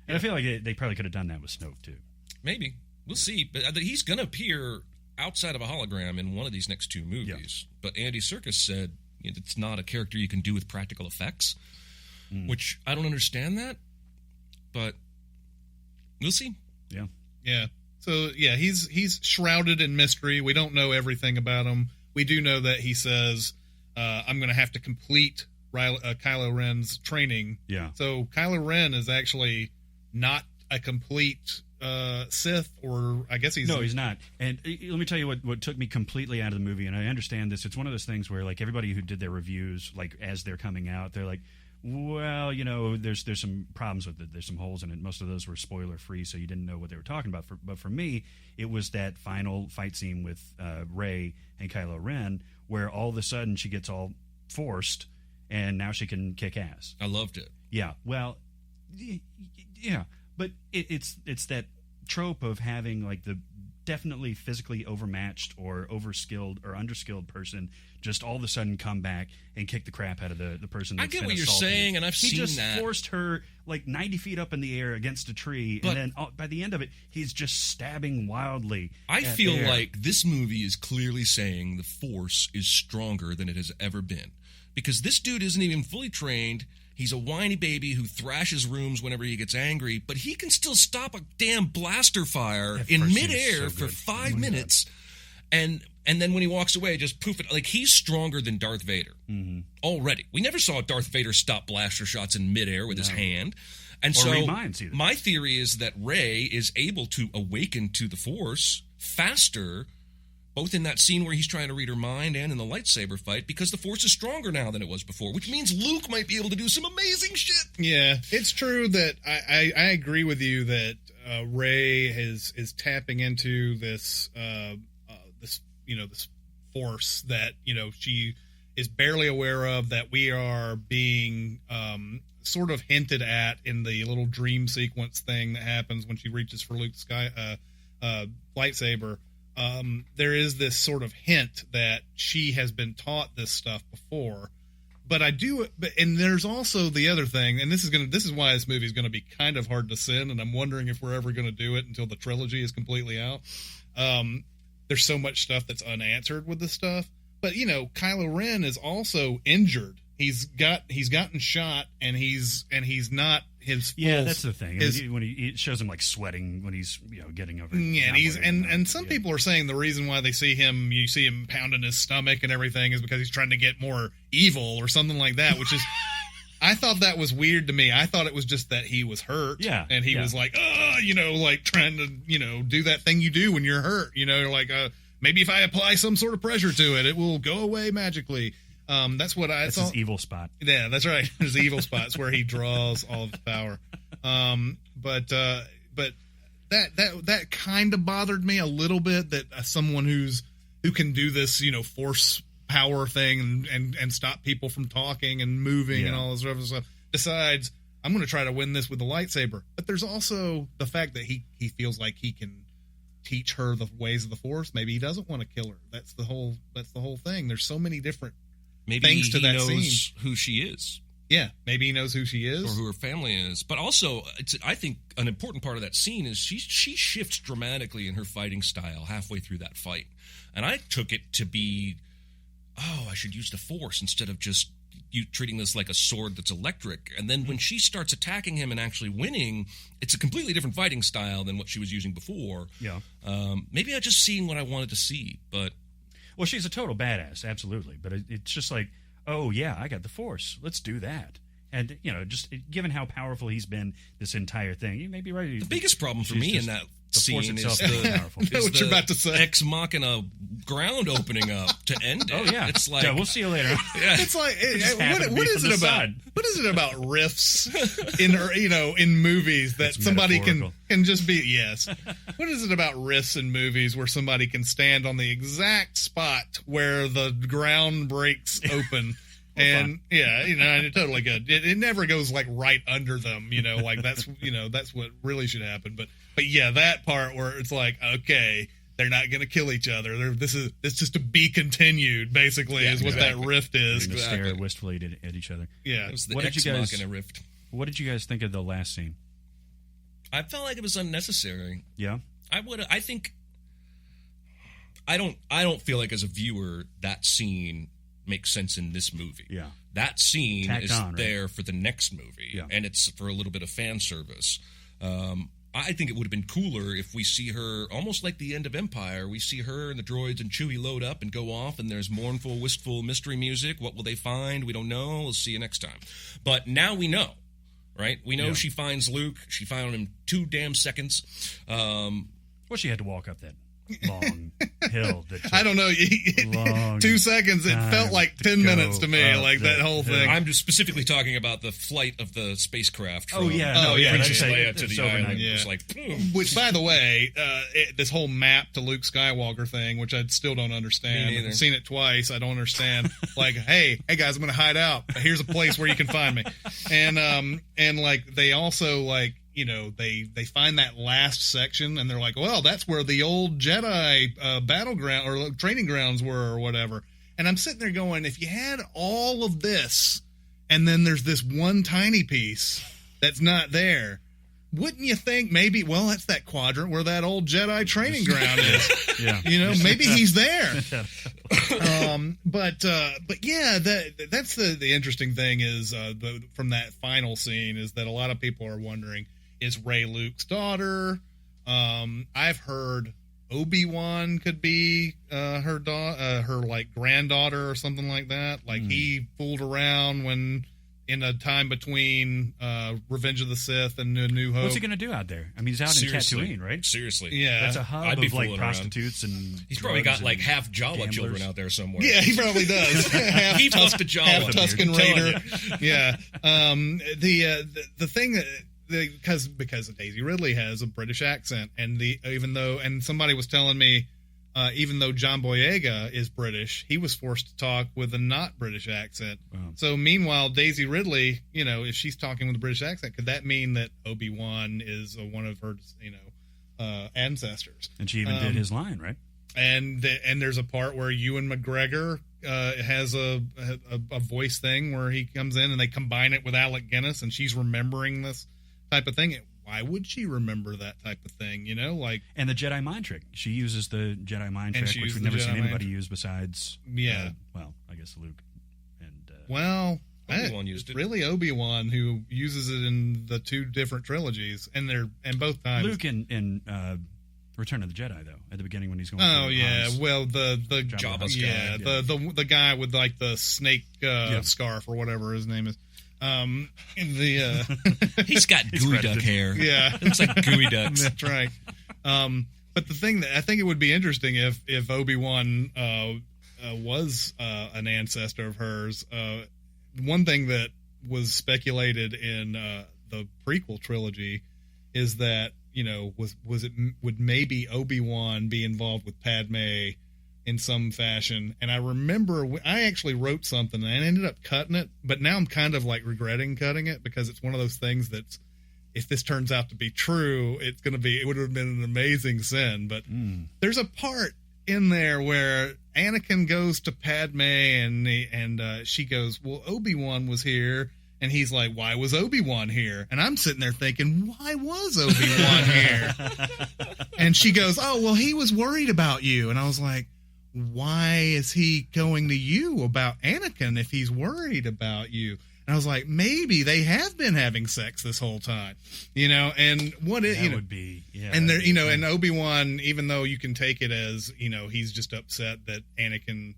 [SPEAKER 5] And I feel like they probably could have done that with Snoke too.
[SPEAKER 7] Maybe. We'll see. But he's going to appear outside of a hologram in one of these next 2 movies. Yeah. But Andy Serkis said it's not a character you can do with practical effects, which I don't understand that, but we'll see.
[SPEAKER 5] Yeah.
[SPEAKER 6] Yeah. So, he's shrouded in mystery. We don't know everything about him. We do know that he says, I'm going to have to complete Kylo Ren's training.
[SPEAKER 5] Yeah.
[SPEAKER 6] So Kylo Ren is actually not a complete Sith, or I guess he's
[SPEAKER 5] not. And let me tell you what took me completely out of the movie, and I understand this. It's one of those things where, like, everybody who did their reviews, like, as they're coming out, they're like, well, there's some problems with it. There's some holes in it. Most of those were spoiler free, so you didn't know what they were talking about. But for me, it was that final fight scene with Rey and Kylo Ren, where all of a sudden she gets all forced, and now she can kick ass.
[SPEAKER 7] I loved it.
[SPEAKER 5] Yeah. Well, yeah. But it's that trope of having, like, the definitely physically overmatched or overskilled or underskilled person just all of a sudden come back and kick the crap out of the person that's
[SPEAKER 7] I get
[SPEAKER 5] been
[SPEAKER 7] what you're
[SPEAKER 5] assaulting
[SPEAKER 7] saying,
[SPEAKER 5] you.
[SPEAKER 7] and I've
[SPEAKER 5] he
[SPEAKER 7] seen
[SPEAKER 5] just
[SPEAKER 7] that.
[SPEAKER 5] forced her like 90 feet up in the air against a tree,
[SPEAKER 7] But
[SPEAKER 5] and then by the end of it, he's just stabbing wildly.
[SPEAKER 7] I feel
[SPEAKER 5] air.
[SPEAKER 7] like this movie is clearly saying the Force is stronger than it has ever been. Because this dude isn't even fully trained. He's a whiny baby who thrashes rooms whenever he gets angry, but he can still stop a damn blaster fire in midair for 5 minutes. And then when he walks away, just poof it. Like, he's stronger than Darth Vader already. We never saw Darth Vader stop blaster shots in midair with his hand. And
[SPEAKER 5] or read minds either.
[SPEAKER 7] My theory is that Rey is able to awaken to the Force faster, both in that scene where he's trying to read her mind and in the lightsaber fight, because the Force is stronger now than it was before, which means Luke might be able to do some amazing shit.
[SPEAKER 6] Yeah, it's true that I agree with you that Rey is tapping into this this Force that she is barely aware of, that we are being sort of hinted at in the little dream sequence thing that happens when she reaches for Luke's lightsaber. There is this sort of hint that she has been taught this stuff before, and there's also the other thing, and this is why this movie is going to be kind of hard to sin, and I'm wondering if we're ever going to do it until the trilogy is completely out. There's so much stuff that's unanswered with this stuff, but Kylo Ren is also injured. He's gotten shot, and he's not his full,
[SPEAKER 5] that's the thing. When he shows him like sweating when he's getting over.
[SPEAKER 6] Yeah, and some people are saying the reason why you see him pounding his stomach and everything is because he's trying to get more evil or something like that, which is. I thought that was weird to me. I thought it was just that he was hurt.
[SPEAKER 5] Yeah.
[SPEAKER 6] And he was like, like trying to, do that thing you do when you're hurt. Like, maybe if I apply some sort of pressure to it, it will go away magically. That's what I thought.
[SPEAKER 5] That's his evil spot.
[SPEAKER 6] Yeah, that's right. His evil spot is where he draws all of his power. But that kind of bothered me a little bit, that someone who can do this, force power thing and stop people from talking and moving and all this other stuff decides, I'm going to try to win this with the lightsaber. But there's also the fact that he feels like he can teach her the ways of the Force. Maybe he doesn't want to kill her. That's the whole thing. There's so many different things to that scene.
[SPEAKER 7] Maybe he knows who she is.
[SPEAKER 6] Yeah, maybe he knows who she is.
[SPEAKER 7] Or who her family is. But also, I think an important part of that scene is she shifts dramatically in her fighting style halfway through that fight. And I took it to be oh, I should use the Force instead of just you treating this like a sword that's electric. And then when she starts attacking him and actually winning, it's a completely different fighting style than what she was using before.
[SPEAKER 5] Yeah.
[SPEAKER 7] Maybe I just seen what I wanted to see, but...
[SPEAKER 5] Well, she's a total badass, absolutely. But it's just like, oh, yeah, I got the Force. Let's do that. And, just given how powerful he's been this entire thing, you may be right.
[SPEAKER 7] The biggest problem for me in that scene is
[SPEAKER 6] what you're about to say.
[SPEAKER 7] Ex Machina ground opening up to end it.
[SPEAKER 5] Oh, yeah.
[SPEAKER 7] It's like...
[SPEAKER 5] Yeah, we'll see you later.
[SPEAKER 7] Yeah.
[SPEAKER 6] It's like, what is it about? What is it about riffs in movies that
[SPEAKER 5] it's
[SPEAKER 6] somebody can just be, yes. What is it about riffs in movies where somebody can stand on the exact spot where the ground breaks open? And totally good. It never goes like right under them, like that's what really should happen. But yeah, that part where it's like, okay, they're not going to kill each other. This is just to be continued, basically, is what that rift is.
[SPEAKER 5] They stare wistfully at each other.
[SPEAKER 6] Yeah,
[SPEAKER 7] it was the Ex Machina rift.
[SPEAKER 5] What did you guys think of the last scene?
[SPEAKER 7] I felt like it was unnecessary.
[SPEAKER 5] Yeah,
[SPEAKER 7] I don't feel like as a viewer that scene makes sense in this movie.
[SPEAKER 5] Yeah.
[SPEAKER 7] That scene
[SPEAKER 5] Tacked
[SPEAKER 7] is
[SPEAKER 5] on, right?
[SPEAKER 7] there for the next movie, and it's for a little bit of fan service. I think it would have been cooler if we see her, almost like the end of Empire, we see her and the droids and Chewie load up and go off, and there's mournful, wistful mystery music. What will they find? We don't know. We'll see you next time. But now we know, right? We know she finds Luke. She found him 2 damn seconds.
[SPEAKER 5] Well, she had to walk up that long hill.
[SPEAKER 6] I don't know. 2 seconds. It felt like 10 minutes to me. Like that whole thing.
[SPEAKER 7] I'm just specifically talking about the flight of the spacecraft. From,
[SPEAKER 5] Princess
[SPEAKER 7] Leia to the island.
[SPEAKER 6] Yeah.
[SPEAKER 7] It was like,
[SPEAKER 6] which, by the way, this whole map to Luke Skywalker thing, which I still don't understand. I've seen it twice. I don't understand. Like, hey guys, I'm going to hide out. Here's a place where you can find me. And like they also like. They find that last section and they're like, well, that's where the old Jedi battleground or training grounds were or whatever. And I'm sitting there going, if you had all of this and then there's this one tiny piece that's not there, wouldn't you think maybe, well, that's that quadrant where that old Jedi training ground is.
[SPEAKER 5] Yeah.
[SPEAKER 6] Maybe he's there. But yeah, that's the interesting thing is from that final scene is that a lot of people are wondering, is Rey Luke's daughter? I've heard Obi-Wan could be her like granddaughter or something like that. Like he fooled around when in a time between Revenge of the Sith and A New Hope.
[SPEAKER 5] What's he going to do out there? I mean, he's out in Tatooine, right?
[SPEAKER 7] Seriously.
[SPEAKER 6] Yeah.
[SPEAKER 5] That's a hub of like prostitutes and
[SPEAKER 7] he's probably got like half Jawa children out there somewhere.
[SPEAKER 6] Yeah, he probably does. half Tusken Raider. Yeah. The thing that because Daisy Ridley has a British accent, and somebody was telling me even though John Boyega is British, he was forced to talk with a not British accent. Wow. So meanwhile, Daisy Ridley, if she's talking with a British accent, could that mean that Obi-Wan is one of her ancestors?
[SPEAKER 5] And she even did his line, right?
[SPEAKER 6] And there's a part where Ewan McGregor has a voice thing where he comes in and they combine it with Alec Guinness, and she's remembering this type of thing. Why would she remember that type of thing? And
[SPEAKER 5] the Jedi mind trick. She uses the Jedi mind trick, which we've never seen anybody use besides.
[SPEAKER 6] Yeah.
[SPEAKER 5] I guess Luke. And
[SPEAKER 7] Obi-Wan used it.
[SPEAKER 6] Really, Obi-Wan who uses it in the 2 different trilogies, and both times.
[SPEAKER 5] Luke in Return of the Jedi, though, at the beginning when he's going.
[SPEAKER 6] Oh yeah, well the
[SPEAKER 7] Jabba's
[SPEAKER 6] guy, the guy with like the snake scarf or whatever his name is.
[SPEAKER 7] He's got gooey duck hair.
[SPEAKER 6] Yeah,
[SPEAKER 7] looks like gooey ducks.
[SPEAKER 6] That's right. But the thing that I think it would be interesting if Obi-Wan was an ancestor of hers. One thing that was speculated in the prequel trilogy is that would maybe Obi-Wan be involved with Padme in some fashion. And I remember I actually wrote something and I ended up cutting it, but now I'm kind of like regretting cutting it because it's one of those things that's, if this turns out to be true, it would have been an amazing sin. But there's a part in there where Anakin goes to Padme and she goes, well, Obi-Wan was here. And he's like, why was Obi-Wan here? And I'm sitting there thinking, why was Obi-Wan here? And she goes, oh, well, he was worried about you. And I was like, why is he going to you about Anakin if he's worried about you? And I was like, maybe they have been having sex this whole time, and
[SPEAKER 5] would be, yeah.
[SPEAKER 6] And there, and Obi-Wan, even though you can take it as, he's just upset that Anakin,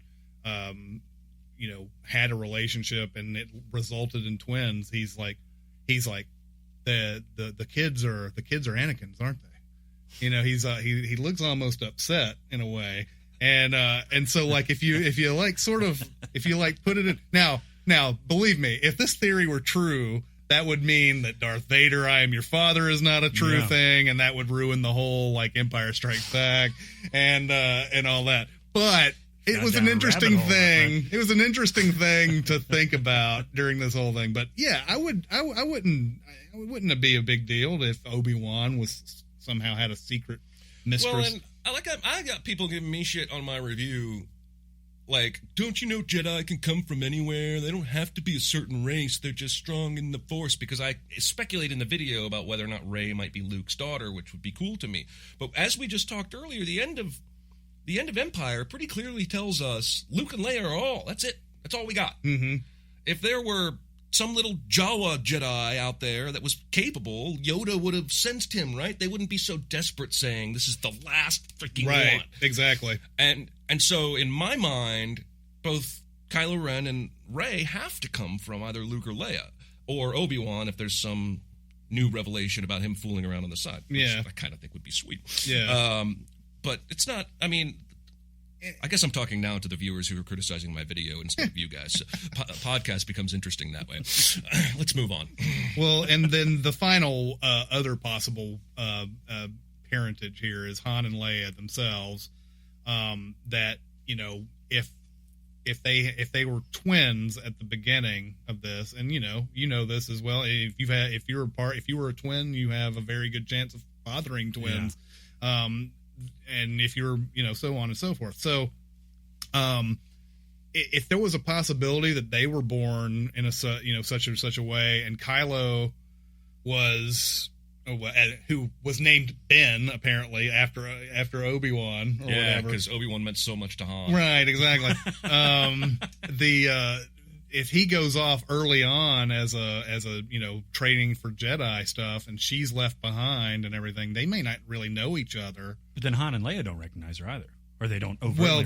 [SPEAKER 6] had a relationship and it resulted in twins. He's like, the kids are Anakin's, aren't they? He looks almost upset in a way. And so like, if you put it in now, believe me, if this theory were true, that would mean that Darth Vader, I am your father is not a true thing. And that would ruin the whole like Empire Strikes Back and all that. But it was an interesting thing. It was an interesting thing to think about during this whole thing. But yeah, it wouldn't be a big deal if Obi-Wan was somehow had a secret mistress.
[SPEAKER 7] Well, and I got people giving me shit on my review. Like, don't you know Jedi can come from anywhere? They don't have to be a certain race. They're just strong in the Force. Because I speculate in the video about whether or not Rey might be Luke's daughter, which would be cool to me. But as we just talked earlier, the end of Empire pretty clearly tells us Luke and Leia are all. That's it. That's all we got.
[SPEAKER 6] Mm-hmm.
[SPEAKER 7] If there were some little Jawa Jedi out there that was capable, Yoda would have sensed him, right? They wouldn't be so desperate saying, this is the last freaking one.
[SPEAKER 6] Exactly.
[SPEAKER 7] And so, in my mind, both Kylo Ren and Rey have to come from either Luke or Leia, or Obi-Wan if there's some new revelation about him fooling around on the side, which I kind of think would be sweet.
[SPEAKER 6] Yeah.
[SPEAKER 7] But it's not, I mean, I guess I'm talking now to the viewers who are criticizing my video instead of you guys. Podcast becomes interesting that way. Let's move on.
[SPEAKER 6] Well, and then the final other possible parentage here is Han and Leia themselves. That if they were twins at the beginning of this, and this as well. If you were a twin, you have a very good chance of fathering twins. Yeah. And if you're, so on and so forth. So, if there was a possibility that they were born in such a way, and Kylo was, who was named Ben apparently after Obi-Wan or whatever,
[SPEAKER 7] because Obi-Wan meant so much to Han.
[SPEAKER 6] Right, exactly. If he goes off early on as a training for Jedi stuff, and she's left behind and everything, they may not really know each other.
[SPEAKER 5] But then Han and Leia don't recognize her either, or they don't overtly.
[SPEAKER 6] Well,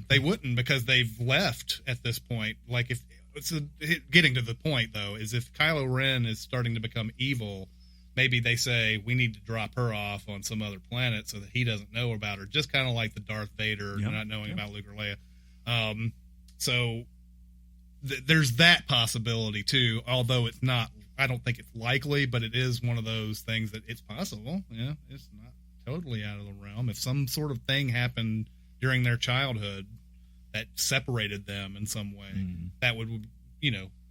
[SPEAKER 6] they wouldn't because they've left at this point. Like getting to the point though is if Kylo Ren is starting to become evil, maybe they say we need to drop her off on some other planet so that he doesn't know about her. Just kind of like the Darth Vader not knowing about Luke or Leia. So. There's that possibility too, although it's not. I don't think it's likely, but it is one of those things that it's possible. Yeah, it's not totally out of the realm. If some sort of thing happened during their childhood that separated them in some way, that would,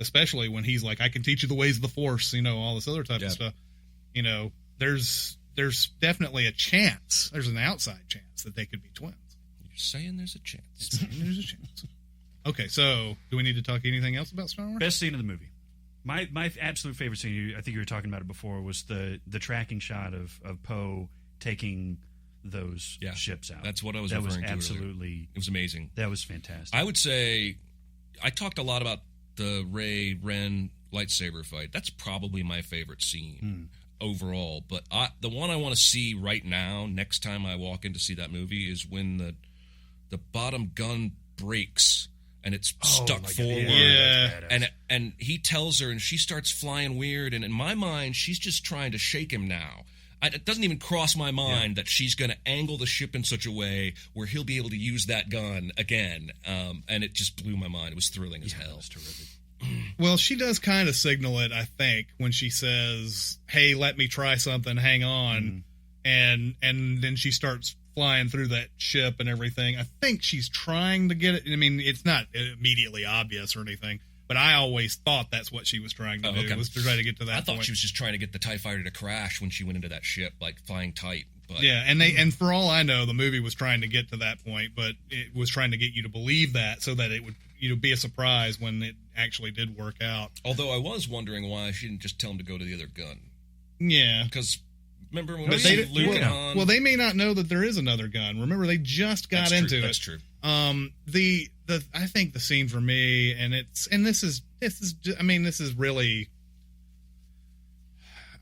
[SPEAKER 6] especially when he's like, "I can teach you the ways of the Force," all this other type of stuff. There's definitely a chance. There's an outside chance that they could be twins.
[SPEAKER 7] You're saying there's a chance.
[SPEAKER 6] There's a chance. Okay, so do we need to talk anything else about Star Wars?
[SPEAKER 5] Best scene of the movie. My absolute favorite scene, I think you were talking about it before, was the tracking shot of Poe taking those ships out.
[SPEAKER 7] That's what I was referring to.
[SPEAKER 5] Absolutely.
[SPEAKER 7] Earlier. It was amazing.
[SPEAKER 5] That was fantastic.
[SPEAKER 7] I would say, I talked a lot about the Rey-Ren lightsaber fight. That's probably my favorite scene overall. But the one I want to see right now, next time I walk in to see that movie, is when the bottom gun breaks and it's stuck forward. And he tells her, and she starts flying weird. And in my mind, she's just trying to shake him now. It doesn't even cross my mind that she's going to angle the ship in such a way where he'll be able to use that gun again. And it just blew my mind. It was thrilling as hell. It was terrific.
[SPEAKER 6] Well, she does kind of signal it, I think, when she says, "Hey, let me try something. Hang on," and then she starts flying through that ship and everything. I think she's trying to get it. I mean, it's not immediately obvious or anything, but I always thought that's what she was trying to do, was to try to get to that point.
[SPEAKER 7] I thought she was just trying to get the TIE fighter to crash when she went into that ship, like flying tight. But,
[SPEAKER 6] and for all I know, the movie was trying to get to that point, but it was trying to get you to believe that so that it would be a surprise when it actually did work out.
[SPEAKER 7] Although I was wondering why she didn't just tell him to go to the other gun.
[SPEAKER 6] Yeah.
[SPEAKER 7] Because remember when Luke and Han...
[SPEAKER 6] Well, they may not know that there is another gun. Remember, they just got into it.
[SPEAKER 7] That's true.
[SPEAKER 6] I think the scene for me, this is really,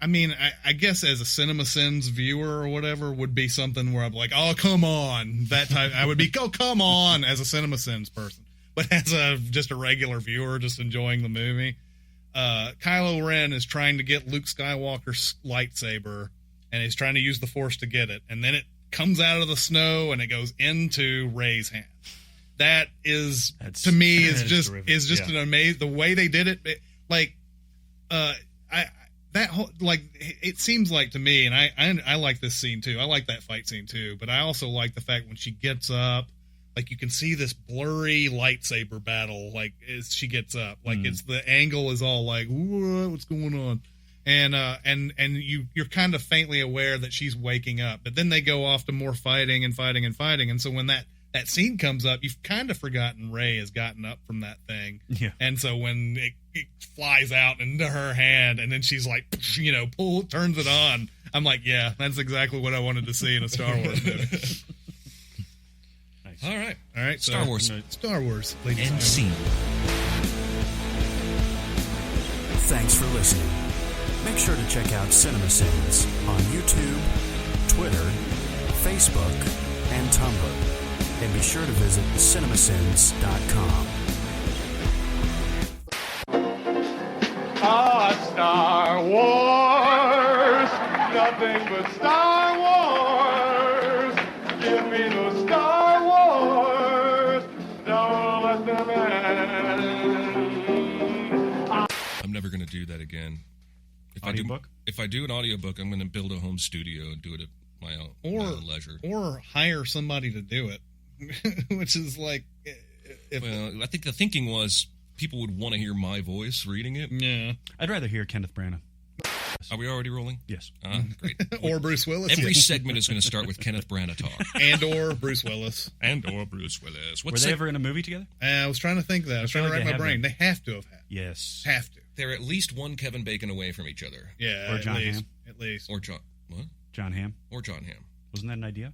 [SPEAKER 6] I guess as a Cinemasins viewer or whatever would be something where I'm like, oh, come on, that type. I would be, oh, come on, as a Cinemasins person. But as just a regular viewer, just enjoying the movie, Kylo Ren is trying to get Luke Skywalker's lightsaber, and he's trying to use the Force to get it, and then it comes out of the snow and it goes into Rey's hand. That is, to me, is just an amazing, the way they did it. It seems like to me, and I like this scene too. I like that fight scene too, but I also like the fact when she gets up, like you can see this blurry lightsaber battle, like as she gets up, like it's the angle is all like, what's going on? And you're kind of faintly aware that she's waking up, but then they go off to more fighting. And so when that scene comes up, you've kind of forgotten Rey has gotten up from that thing. Yeah. And so when it flies out into her hand and then she's like, turns it on. I'm like, yeah, that's exactly what I wanted to see in a Star Wars movie.
[SPEAKER 7] Nice. All right.
[SPEAKER 6] Star Wars. Ladies
[SPEAKER 7] End scene.
[SPEAKER 1] Thanks for listening. Make sure to check out Cinemasins on YouTube, Twitter, Facebook, and Tumblr. And be sure to visit cinemasins.com.
[SPEAKER 8] Star Wars, nothing but Star Wars. Give me the Star Wars, don't let them end.
[SPEAKER 7] I'm never going to do that again. If I do an audiobook, I'm going to build a home studio and do it at my own leisure.
[SPEAKER 6] Or hire somebody to do it. Which is like,
[SPEAKER 7] I think the thinking was people would want to hear my voice reading it.
[SPEAKER 6] Yeah,
[SPEAKER 5] I'd rather hear Kenneth Branagh.
[SPEAKER 7] Are we already rolling?
[SPEAKER 5] Yes.
[SPEAKER 7] Great.
[SPEAKER 6] Or Bruce Willis.
[SPEAKER 7] Every segment is going to start with Kenneth Branagh talk.
[SPEAKER 6] And/or Bruce Willis.
[SPEAKER 7] Were
[SPEAKER 5] they ever in a movie together?
[SPEAKER 6] I was trying to think that. I was trying to rack my brain. They have to have had.
[SPEAKER 5] Yes.
[SPEAKER 6] Have to.
[SPEAKER 7] They're at least one Kevin Bacon away from each other.
[SPEAKER 6] Yeah.
[SPEAKER 5] Or John Hamm.
[SPEAKER 6] At least.
[SPEAKER 7] Or John. What?
[SPEAKER 5] John Hamm.
[SPEAKER 7] Or John Hamm.
[SPEAKER 5] Wasn't that an idea?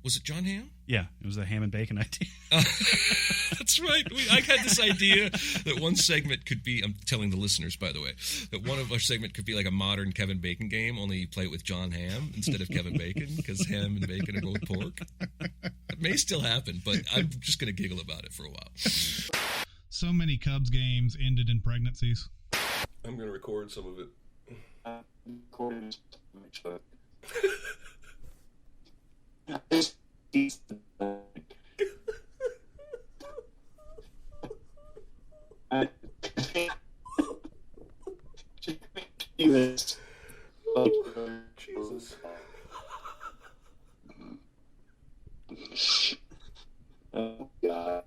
[SPEAKER 7] Was it John Hamm?
[SPEAKER 5] Yeah, it was the ham and bacon idea.
[SPEAKER 7] That's right. I had this idea that one segment could be, I'm telling the listeners, by the way, that one of our segment could be like a modern Kevin Bacon game, only you play it with John Hamm instead of Kevin Bacon, because ham and bacon are both pork. It may still happen, but I'm just going to giggle about it for a while.
[SPEAKER 2] So many Cubs games ended in pregnancies.
[SPEAKER 7] I'm going to record some of it.
[SPEAKER 8] Jesus. Oh, God.